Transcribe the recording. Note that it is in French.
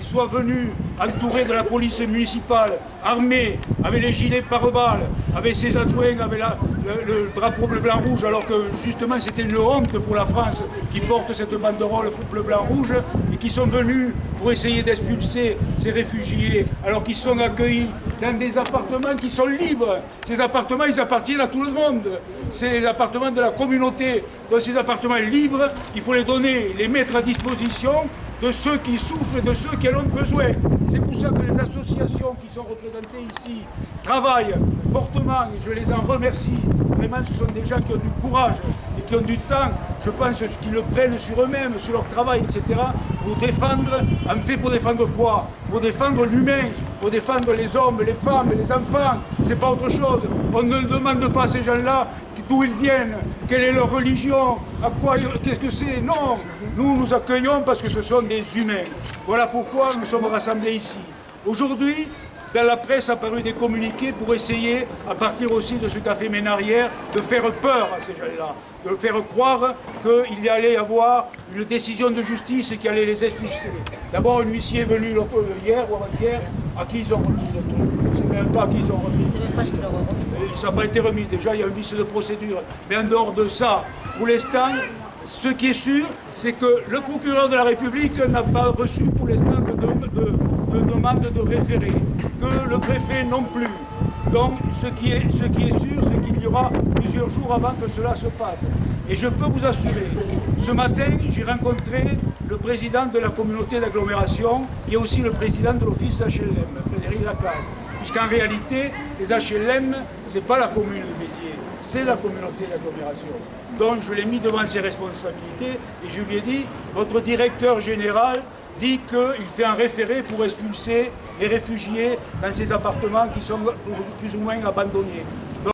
qu'ils soient venus entourés de la police municipale, armés, avec les gilets pare-balles, avec ses adjoints, avec le drapeau bleu-blanc-rouge, alors que justement c'était une honte pour la France qui porte cette banderole bleu-blanc-rouge, et qui sont venus pour essayer d'expulser ces réfugiés, alors qu'ils sont accueillis dans des appartements qui sont libres. Ces appartements, ils appartiennent à tout le monde. C'est les appartements de la communauté. Donc ces appartements libres, il faut les donner, les mettre à disposition de ceux qui souffrent et de ceux qui en ont besoin. C'est pour ça que les associations qui sont représentées ici travaillent fortement et je les en remercie. Vraiment, ce sont des gens qui ont du courage et qui ont du temps, je pense, qu'ils le prennent sur eux-mêmes, sur leur travail, etc. pour défendre, en fait pour défendre quoi? Pour défendre l'humain, pour défendre les hommes, les femmes, les enfants. C'est pas autre chose. On ne demande pas à ces gens-là d'où ils viennent, quelle est leur religion, à quoi, qu'est-ce que c'est. Non, nous nous accueillons parce que ce sont des humains. Voilà pourquoi nous sommes rassemblés ici. Aujourd'hui, dans la presse apparu des communiqués pour essayer, à partir aussi de ce qu'a fait Ménarière, de faire peur à ces gens-là, de faire croire qu'il y allait y avoir une décision de justice qui allait les expulser. D'abord, un huissier est venu hier ou avant-hier, à qui ils ont remis le truc. On ne sait même pas à qui ils ont remis. Ça n'a pas été remis, déjà il y a un vice de procédure. Mais en dehors de ça, pour l'instant, ce qui est sûr, c'est que le procureur de la République n'a pas reçu pour l'instant de demande de référé, que le préfet non plus. Donc ce qui est sûr, c'est qu'il y aura plusieurs jours avant que cela se passe. Et je peux vous assurer, ce matin, j'ai rencontré le président de la communauté d'agglomération, qui est aussi le président de l'office HLM, Frédéric Lacasse. Puisqu'en réalité, les HLM, ce n'est pas la commune de Béziers, c'est la communauté d'agglomération. Donc je l'ai mis devant ses responsabilités et je lui ai dit, votre directeur général dit qu'il fait un référé pour expulser les réfugiés dans ces appartements qui sont plus ou moins abandonnés.